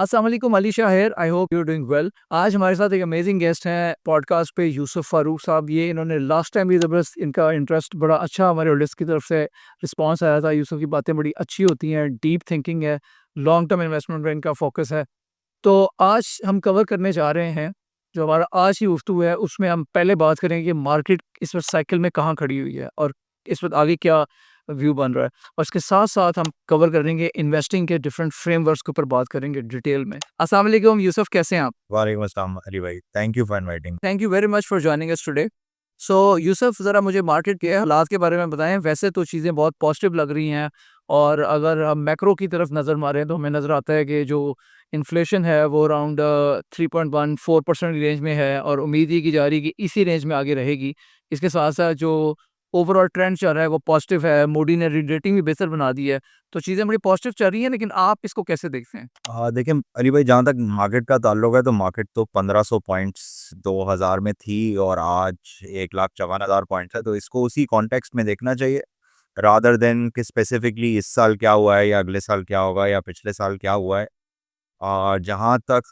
अस्सलाम वालेकुम, Ali Shah here. I hope you are doing well. आज हमारे साथ एक अमेजिंग गेस्ट हैं पॉडकास्ट पे, यूसुफ फारूक साहब। ये इन्होंने लास्ट टाइम भी ज़बरदस्त, इनका इंटरेस्ट बड़ा अच्छा हमारे ऑडियंस की तरफ से रिस्पांस आया था। यूसुफ की बातें बड़ी अच्छी होती हैं, डीप थिंकिंग है, लॉन्ग टर्म इन्वेस्टमेंट पे इनका फोकस है। तो आज हम कवर करने जा रहे हैं, जो हमारा आज की गुफ्तगू है उसमें हम पहले बात करेंगे कि मार्केट इस वक्त साइकिल में कहाँ खड़ी हुई है और इस वक्त आगे क्या व्यू बन रहा है। और इसके साथ साथ हम कवर करेंगे इन्वेस्टिंग के डिफरेंट फ्रेमवर्क्स के ऊपर, बात करेंगे डिटेल में। अस्सलाम वालेकुम यूसुफ, कैसे हैं आप? वालेकुम अस्सलाम अली भाई, thank you for inviting. Thank you very much for joining us today. So Yusuf, ज़रा मुझे मार्केट के हालात के बारे में बताएं। वैसे तो चीज़ें बहुत पॉजिटिव लग रही हैं, और अगर हम मैक्रो की तरफ नज़र मारें तो हमें नज़र आता है कि जो इन्फ्लेशन है वो अराउंड 3.14% रेंज में है, और उम्मीद ये की जा रही है कि इसी रेंज में आगे रहेगी। इसके साथ साथ जो ओवरऑल ट्रेंड चल रहा है वो पॉजिटिव है। मोदी ने रेटिंग भी बेहतर बना दी है, तो चीज़ें बड़ी पॉजिटिव चल रही हैं। लेकिन आप इसको कैसे देखते हैं? देखिए अली भाई, जहाँ तक मार्केट का ताल्लुक है तो मार्केट तो 1500 पॉइंट्स 2000 में थी और आज 1,54,000 पॉइंट्स है, तो इसको उसी कॉन्टेक्स्ट में देखना चाहिए रादर देन कि स्पेसिफिकली इस साल क्या हुआ है या अगले साल क्या होगा या पिछले साल क्या हुआ है। जहाँ तक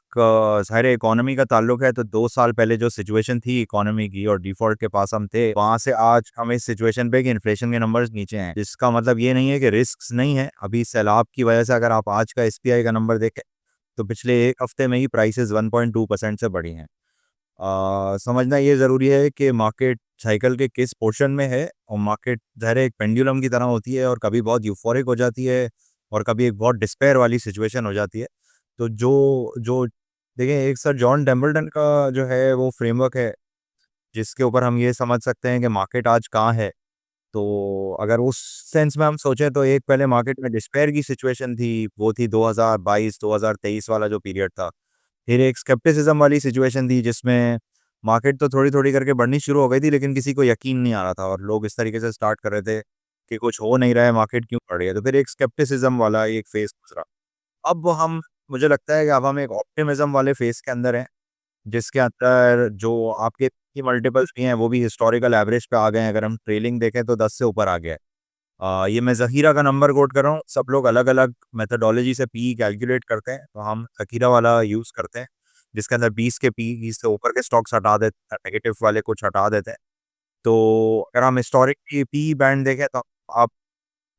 ज़ाहिर है इकोनॉमी का ताल्लुक है तो 2 साल पहले जो सिचुएशन थी इकोनॉमी की और डिफ़ॉल्ट के पास हम थे, वहाँ से आज हम इस सिचुएशन पे कि इन्फ्लेशन के नंबर्स नीचे हैं। जिसका मतलब ये नहीं है कि रिस्क्स नहीं है। अभी सैलाब की वजह से अगर आप आज का एसपीआई का नंबर देखें, तो पिछले 1 हफ्ते में ही प्राइसेज़ 1.2% से बढ़ी हैं। समझना ये ज़रूरी है कि मार्केट साइकिल के किस पोर्शन में है, और मार्केट ज़ाहिर है एक पेंडुलम की तरह होती है और कभी बहुत यूफ़ोरिक हो जाती है और कभी एक बहुत डिस्पेयर वाली सिचुएशन हो जाती है। तो जो जो देखिए, एक सर जॉन टेम्पल्टन का जो है वो फ्रेमवर्क है, जिसके ऊपर हम ये समझ सकते हैं कि मार्केट आज कहाँ है। तो अगर उस सेंस में हम सोचें तो एक पहले मार्केट में डिस्पेयर की सिचुएशन थी, वो थी 2022-2023 वाला जो पीरियड था। फिर एक स्केप्टिसिज्म वाली सिचुएशन थी जिसमें मार्केट तो थोड़ी-थोड़ी करके बढ़नी शुरू हो गई थी, लेकिन किसी को यकीन नहीं आ रहा था और लोग इस तरीके से स्टार्ट कर रहे थे कि कुछ हो नहीं रहा है, मार्केट क्यों बढ़ रही है। तो फिर एक स्केप्टिसिज्म वाला एक फेज़ गुज़रा। अब हम मुझे लगता है कि अब हम एक ऑप्टिमिज्म वाले फेज़ के अंदर हैं, जिसके अंदर जो आपके की मल्टीपल्स भी हैं, वो भी हिस्टोरिकल एवरेज पे आ गए हैं। अगर हम ट्रेलिंग देखें तो 10 से ऊपर आ गया है। ये मैं ज़खीरा का नंबर कोट कर रहा हूँ। सब लोग अलग-अलग मेथोडोलॉजी से पी कैलकुलेट करते हैं, तो हम ज़खीरा वाला यूज़ करते हैं, जिसके अंदर 20 के पी, 20 से ऊपर के स्टॉक्स हटा देते हैं, नेगेटिव वाले कुछ हटा देते हैं। तो अगर हम हिस्टोरिकली पी बैंड देखें तो आप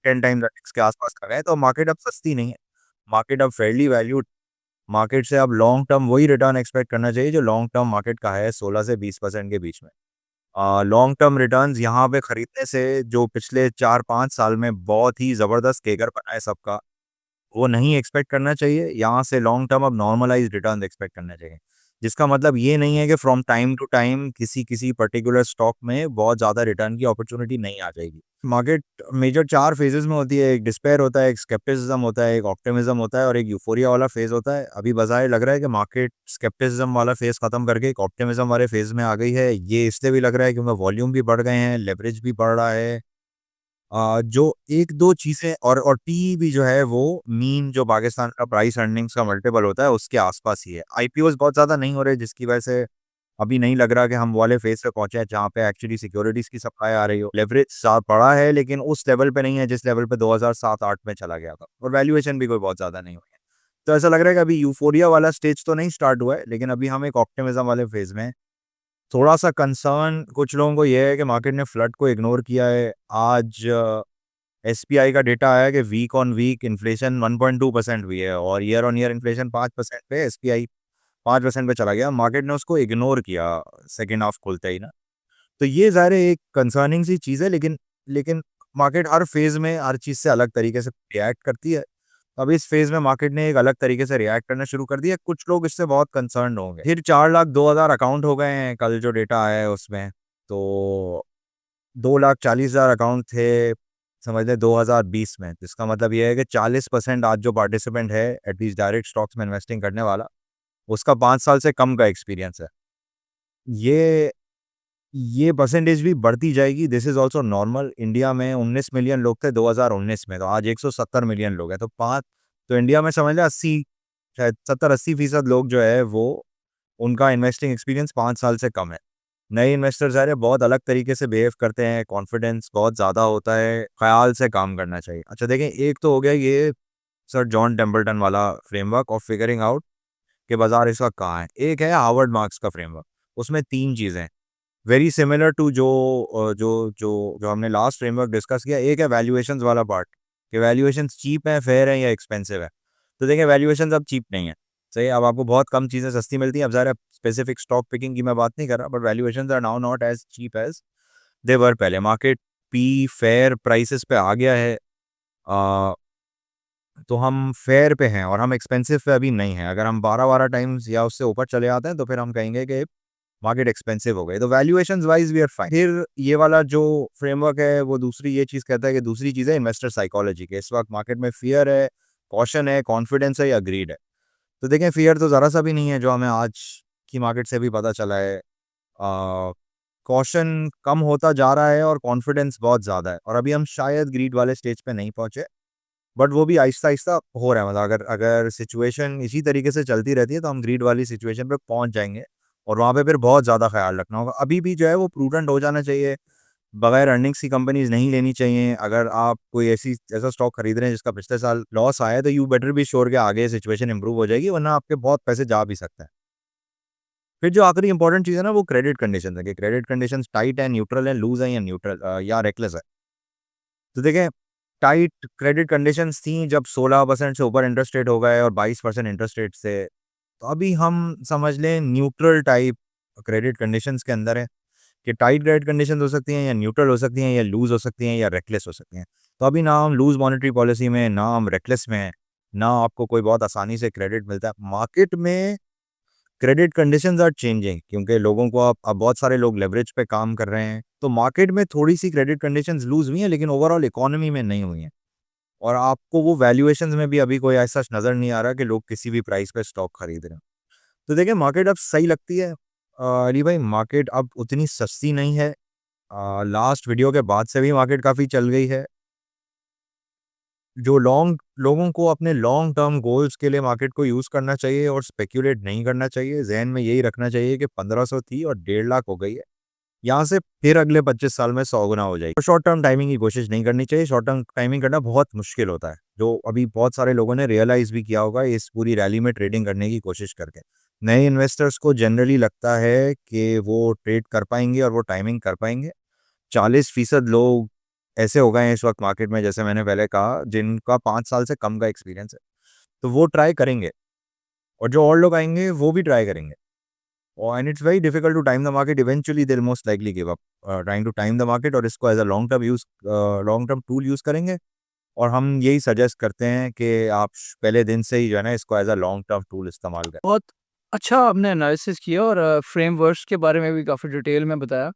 10 टाइम्स अर्निंग्स के आस-पास आ गए, तो मार्केट अब सस्ती नहीं है। मार्केट अब फेयरली वैल्यूड। मार्केट से अब लॉन्ग टर्म वही रिटर्न एक्सपेक्ट करना चाहिए जो लॉन्ग टर्म मार्केट का है, 16 से 20% के बीच में। लॉन्ग टर्म रिटर्न्स यहाँ पे खरीदने से जो पिछले 4-5 साल में बहुत ही ज़बरदस्त केगर बना है सबका, वो नहीं एक्सपेक्ट करना चाहिए। यहाँ से लॉन्ग टर्म अब नॉर्मलाइज़्ड रिटर्न्स एक्सपेक्ट करने चाहिए। जिसका मतलब ये नहीं है कि फ्रॉम टाइम टू टाइम किसी पर्टिकुलर स्टॉक में बहुत ज़्यादा रिटर्न की अपॉर्च्युनिटी नहीं आ जाएगी। मार्केट मेजर 4 फेजेज़ में होती है। एक डिस्पेयर होता है, एक स्केप्टिसिज्म होता है, एक ऑप्टिमिज्म होता है और एक यूफोरिया वाला फेज़ होता है। अभी बज़ाहिर लग रहा है कि मार्केट स्केप्टिसिज्म वाला फेज़ खत्म करके एक ऑप्टिमिज्म वाले फेज़ में आ गई है। ये इसलिए भी लग रहा है क्योंकि वॉल्यूम भी बढ़ गए हैं, लेवरेज भी बढ़ रहा है। जो 1-2 चीज़ें और पी भी जो है वो मीन जो पाकिस्तान का प्राइस अर्निंग्स का मल्टीपल होता है उसके आसपास ही है। आईपीओज़ बहुत ज़्यादा नहीं हो रहे, जिसकी वजह से अभी नहीं लग रहा कि हम वो वाले फेज़ पे पहुँचे हैं जहाँ पे एक्चुअली सिक्योरिटीज़ की सप्लाई आ रही हो। लेवरेज बढ़ा है लेकिन उस लेवल पे नहीं है जिस लेवल पे 2007-8 में चला गया था, और वैल्यूएशन भी कोई बहुत ज़्यादा नहीं हुई है। तो ऐसा लग रहा है कि अभी यूफोरिया वाला स्टेज तो नहीं स्टार्ट हुआ है, लेकिन अभी हम एक ऑप्टिमिज्म वाले फेज़ में हैं। थोड़ा-सा कंसर्न कुछ लोगों को ये है कि मार्केट ने फ्लड को इग्नोर किया है। आज एसपीआई का डेटा आया कि वीक ऑन वीक इन्फ्लेशन 1.2% हुई है और ईयर ऑन ईयर इन्फ्लेशन 5% पे, एसपीआई 5% पे चला गया। मार्केट ने उसको इग्नोर किया सेकंड हाफ खुलते ही ना। तो ये ज़ाहिर है एक कंसर्निंग सी चीज़ है, लेकिन मार्केट हर फ़ेज़ में हर चीज़ से अलग तरीके से रिएक्ट करती है। अब इस फ़ेज़ में मार्केट ने एक अलग तरीके से रिएक्ट करना शुरू कर दिया। कुछ लोग इससे बहुत कंसर्न्ड होंगे। फिर 4,02,000 अकाउंट हो गए हैं कल जो डेटा आया है उसमें। तो 2,40,000 अकाउंट थे समझ लें 2020 में। तो इसका मतलब ये है कि 40% आज जो पार्टिसिपेंट है एटलीस्ट डायरेक्ट स्टॉक्स में इन्वेस्टिंग करने वाला, उसका 5 साल से कम का एक्सपीरियंस है। ये ये परसेंटेज भी बढ़ती जाएगी। This is also normal. India में 19 मिलियन लोग थे 2019 में, तो आज 170 मिलियन लोग हैं। तो इंडिया में समझ लें 80 शायद 70-80% लोग जो है वो उनका इन्वेस्टिंग एक्सपीरियंस 5 साल से कम है। नए इन्वेस्टर्स आ रहे हैं, बहुत अलग तरीके से बिहेव करते हैं, कॉन्फिडेंस बहुत ज़्यादा होता है, ख़याल से काम करना चाहिए। अच्छा देखें, एक तो हो गया ये सर जॉन टेम्पल्टन वाला फ्रेमवर्क ऑफ फिगरिंग आउट कि बाजार इसका कहाँ है। एक है हार्वर्ड मार्क्स का फ्रेमवर्क, उसमें 3 चीज़ें हैं, वेरी सिमिलर टू जो हमने लास्ट फ्रेमवर्क डिस्कस किया। एक है वैल्यूएशंस वाला पार्ट कि वैल्यूएशंस चीप हैं, फेयर हैं या एक्सपेंसिव है। तो देखिए वैल्यूएशंस अब चीप नहीं है, सही है, अब आपको बहुत कम चीज़ें सस्ती मिलती हैं। अब ज़रा स्पेसिफिक स्टॉक पिकिंग की मैं बात नहीं कर रहा, but valuations are now not as cheap as they were पहले। मार्केट पी फेयर प्राइसेस पे आ गया है, तो हम फेयर पे हैं और हम एक्सपेंसिव पे अभी नहीं हैं। अगर हम 12-12 टाइम्स या उससे ऊपर चले आते हैं तो फिर हम कहेंगे कि मार्केट एक्सपेंसिव हो गई। तो valuations wise we are fine. फिर ये वाला जो फ्रेमवर्क है वो दूसरी ये चीज़ कहता है कि दूसरी चीज़ है इन्वेस्टर साइकोलॉजी के। इस वक्त मार्केट में फियर है, कॉशन है, कॉन्फिडेंस है या ग्रीड है। तो देखें फियर तो ज़रा सा भी नहीं है, जो हमें आज की मार्केट से भी पता चला है। कॉशन कम होता जा रहा है और कॉन्फिडेंस बहुत ज़्यादा है, और अभी हम शायद ग्रीड वाले स्टेज पे नहीं पहुँचे, बट वो भी आहिस्ता-आहिस्ता हो रहा है। मतलब अगर अगर सिचुएशन इसी तरीके से चलती रहती है तो हम ग्रीड वाली सिचुएशन पे पहुँच जाएँगे और वहाँ पे फिर बहुत ज़्यादा ख़्याल रखना होगा। अभी भी जो है वो प्रूडेंट हो जाना चाहिए, बगैर अर्निंग्स की कंपनीज़ नहीं लेनी चाहिए। अगर आप कोई ऐसा स्टॉक खरीद रहे हैं जिसका पिछले साल लॉस आया है, तो यू बेटर बी श्योर कि आगे सिचुएशन इंप्रूव हो जाएगी, वरना आपके बहुत पैसे जा भी सकते हैं। फिर जो आखिरी इंपॉर्टेंट चीज़ है ना, वो क्रेडिट कंडीशंस है कि क्रेडिट कंडीशंस टाइट है, न्यूट्रल है, लूज़ है या या रेकलेस है। तो देखें टाइट क्रेडिट कंडीशंस थी जब 16% से ऊपर इंटरेस्ट रेट हो गए और 22% इंटरेस्ट रेट से। तो अभी हम समझ लें न्यूट्रल टाइप क्रेडिट कंडीशंस के अंदर है कि टाइट क्रेडिट कंडीशंस हो सकती हैं या न्यूट्रल हो सकती हैं या लूज़ हो सकती हैं या रेकलेस हो सकती हैं। तो अभी ना हम लूज़ मॉनेटरी पॉलिसी में, ना हम रेकलेस में हैं, ना आपको कोई बहुत आसानी से क्रेडिट मिलता है। मार्केट में क्रेडिट कंडीशंस आर चेंजिंग क्योंकि लोगों को अब बहुत सारे लोग लेवरेज पे काम कर रहे हैं, तो मार्केट में थोड़ी सी क्रेडिट कंडीशंस लूज़ हुई हैं, लेकिन ओवरऑल इकोनॉमी में नहीं हुई हैं। और आपको वो वैल्यूएशंस में भी अभी कोई ऐसा नज़र नहीं आ रहा कि लोग किसी भी प्राइस पे स्टॉक खरीद रहे हैं। तो देखिए मार्केट अब सही लगती है। अली भाई मार्केट अब उतनी सस्ती नहीं है। लास्ट वीडियो के बाद से भी मार्केट काफ़ी चल गई है। जो लॉन्ग लोगों को अपने लॉन्ग टर्म गोल्स के लिए मार्केट को यूज़ करना चाहिए और स्पेक्युलेट नहीं करना चाहिए। ज़हन में यही रखना चाहिए कि 1500 थी और 1.5 लाख हो गई है। यहाँ से फिर अगले 25 साल में 100 गुना हो जाएगी। तो शॉर्ट टर्म टाइमिंग की कोशिश नहीं करनी चाहिए। शॉर्ट टर्म टाइमिंग करना बहुत मुश्किल होता है, जो अभी बहुत सारे लोगों ने रियलाइज़ भी किया होगा इस पूरी रैली में ट्रेडिंग करने की कोशिश करके। नए इन्वेस्टर्स को जनरली लगता है कि वो ट्रेड कर पाएँगे और वो टाइमिंग कर पाएँगे। 40% लोग ऐसे हो गए हैं इस वक्त मार्केट में, जैसे मैंने पहले कहा, जिनका 5 साल से कम का एक्सपीरियंस है। तो वो ट्राई करेंगे और जो और लोग आएँगे वो भी ट्राई करेंगे। And it's very difficult to time the market, eventually they will most likely give up trying to time the market, और इसको as a long term tool use करेंगे। और हम यही सजेस्ट करते हैं कि आप पहले दिन से ही जो है ना इसको as a long term tool इस्तेमाल करें। बहुत अच्छा आपने एनालिसिस किया और फ्रेमवर्क्स के बारे में भी काफ़ी डिटेल में बताया।